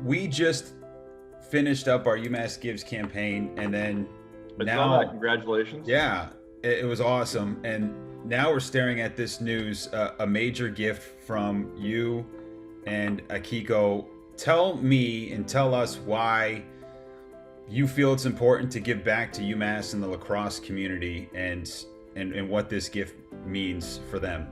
We just finished up our UMass Gives campaign, and then I saw that. now, Congratulations. yeah, it was awesome. And now we're staring at this news, a major gift from you and Akiko. Tell me and tell us why you feel it's important to give back to UMass and the lacrosse community, and what this gift means for them.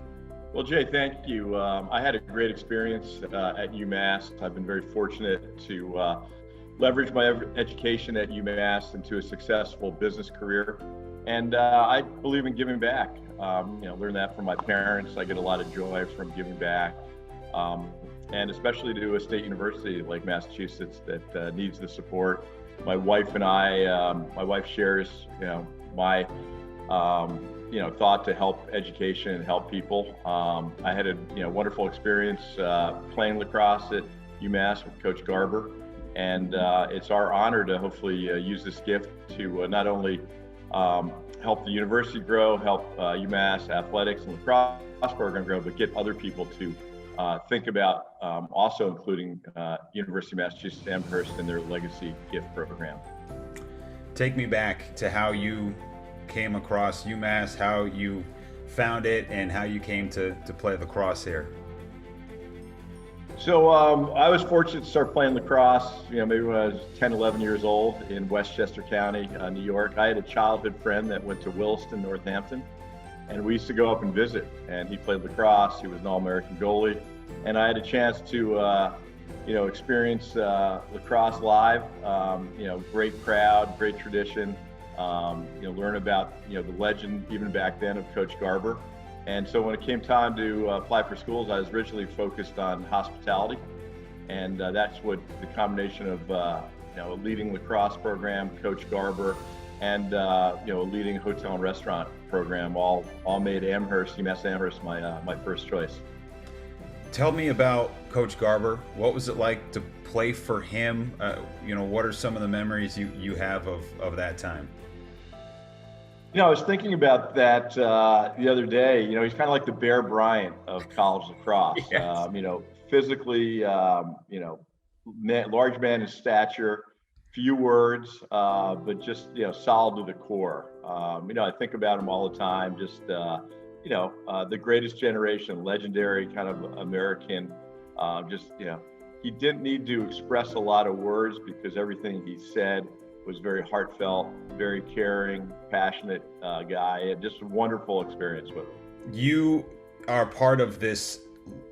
Well, Jay, thank you. I had a great experience at UMass. I've been very fortunate to leverage my education at UMass into a successful business career. And I believe in giving back. Learned that from my parents. I get a lot of joy from giving back. Um, and especially to a state university like Massachusetts that needs the support. My wife and I, my wife shares, my thought to help education and help people. I had a wonderful experience playing lacrosse at UMass with Coach Garber, and it's our honor to hopefully use this gift to not only help the university grow, help UMass athletics and lacrosse program grow, but get other people to think about also including University of Massachusetts Amherst and their legacy gift program. Take me back to how you came across UMass, how you found it, and how you came to play lacrosse here. So I was fortunate to start playing lacrosse, maybe when I was 10, 11 years old in Westchester County, New York. I had a childhood friend that went to Williston, Northampton, and we used to go up and visit. And he played lacrosse. He was an All-American goalie. And I had a chance to, experience lacrosse live, great crowd, great tradition, learn about, the legend even back then of Coach Garber. And so when it came time to apply for schools, I was originally focused on hospitality. And that's what the combination of, a leading lacrosse program, Coach Garber, and, a leading hotel and restaurant program all made Amherst, UMass Amherst, my first choice. Tell me about Coach Garber. What was it like to play for him? What are some of the memories you have of that time? I was thinking about that the other day. He's kind of like the Bear Bryant of college lacrosse. Yes. Physically, large man in stature, few words, but just solid to the core. I think about him all the time. Just the greatest generation, legendary kind of American. He didn't need to express a lot of words because everything he said was very heartfelt, very caring, passionate guy, and just a wonderful experience with him. You are part of this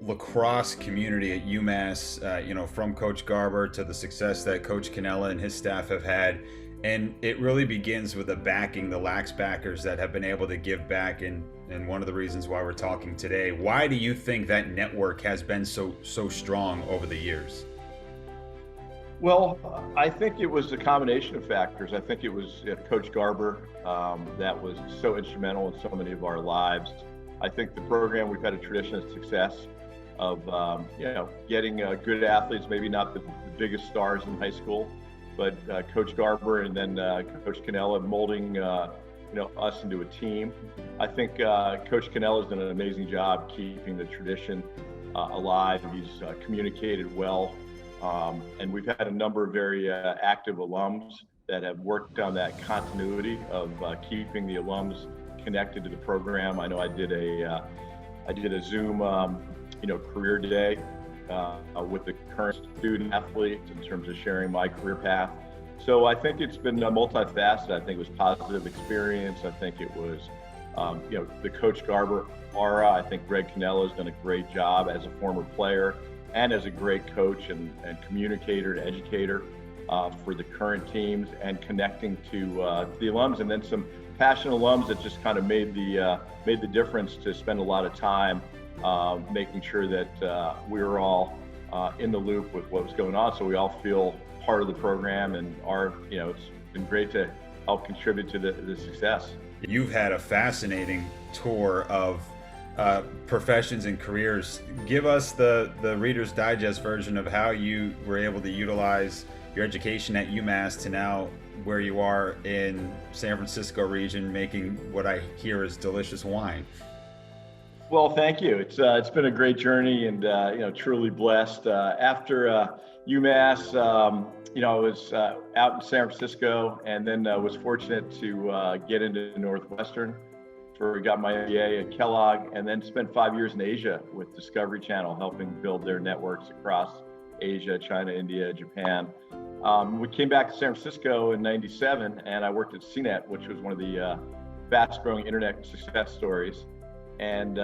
lacrosse community at UMass, from Coach Garber to the success that Coach Canella and his staff have had. And it really begins with the backing, the lax backers that have been able to give back. And one of the reasons why we're talking today, why do you think that network has been so strong over the years? Well, I think it was a combination of factors. I think it was Coach Garber that was so instrumental in so many of our lives. I think the program, we've had a tradition of success of, getting good athletes, maybe not the biggest stars in high school, but Coach Garber and then Coach Canella molding, us into a team. I think Coach Canella's done an amazing job keeping the tradition alive. He's communicated well. And we've had a number of very active alums that have worked on that continuity of keeping the alums connected to the program. I know I did a Zoom, career day with the current student athletes in terms of sharing my career path. So I think it's been multifaceted. I think it was positive experience. I think it was, the Coach Garber aura. I think Greg Canella has done a great job as a former player and as a great coach and communicator and educator for the current teams and connecting to the alums, and then some passionate alums that just kind of made the difference to spend a lot of time making sure that we were all in the loop with what was going on, so we all feel part of the program and it's been great to help contribute to the success. You've had a fascinating tour of professions and careers. Give us the Reader's Digest version of how you were able to utilize your education at UMass to now where you are in San Francisco region, making what I hear is delicious wine. Well, thank you. It's been a great journey and truly blessed. After UMass, I was out in San Francisco, and then was fortunate to get into Northwestern. I got my MBA at Kellogg, and then spent 5 years in Asia with Discovery Channel, helping build their networks across Asia, China, India, Japan. We came back to San Francisco in '97, and I worked at CNET, which was one of the fast-growing internet success stories. And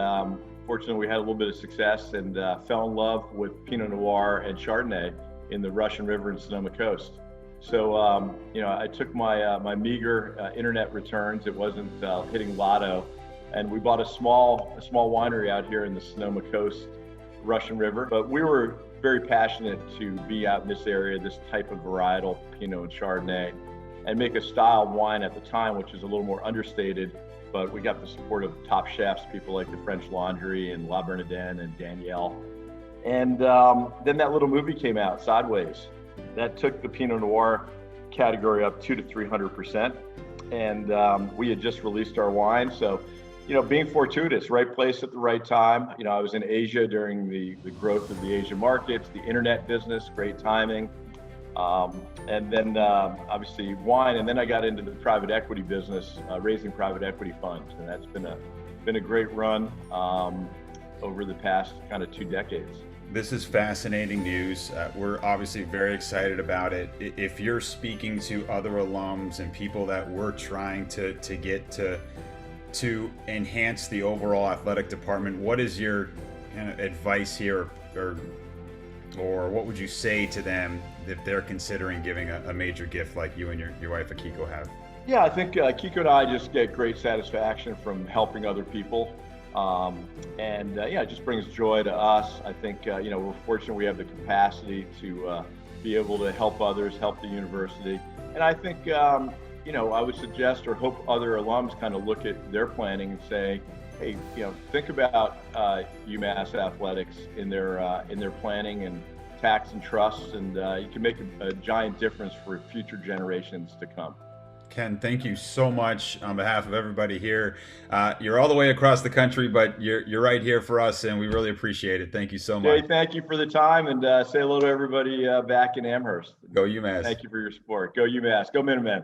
fortunately, we had a little bit of success, and fell in love with Pinot Noir and Chardonnay in the Russian River and Sonoma Coast. So, I took my meager internet returns. It wasn't hitting lotto, and we bought a small winery out here in the Sonoma Coast, Russian River. But we were very passionate to be out in this area, this type of varietal Pinot and Chardonnay, and make a style of wine at the time, which is a little more understated. But we got the support of top chefs, people like the French Laundry and La Bernardin and Danielle. And then that little movie came out, Sideways. That took the Pinot Noir category up 200 to 300%. And we had just released our wine. So, being fortuitous, right place at the right time. I was in Asia during the growth of the Asian markets, the internet business, great timing. And then obviously wine. And then I got into the private equity business, raising private equity funds. And that's been a great run over the past kind of 2 decades. This is fascinating news. We're obviously very excited about it. If you're speaking to other alums and people that we're trying to get to enhance the overall athletic department, what is your kind of advice here, or what would you say to them if they're considering giving a major gift like you and your wife Akiko have? Yeah, I think Akiko and I just get great satisfaction from helping other people. It just brings joy to us. I think, we're fortunate we have the capacity to be able to help others, help the university. And I think, I would suggest or hope other alums kind of look at their planning and say, hey, think about UMass athletics in their planning and tax and trusts, and you can make a giant difference for future generations to come. Ken, thank you so much on behalf of everybody here. You're all the way across the country, but you're right here for us, and we really appreciate it. Thank you so much. Hey, thank you for the time, and say hello to everybody back in Amherst. Go UMass. Thank you for your support. Go UMass. Go Minutemen.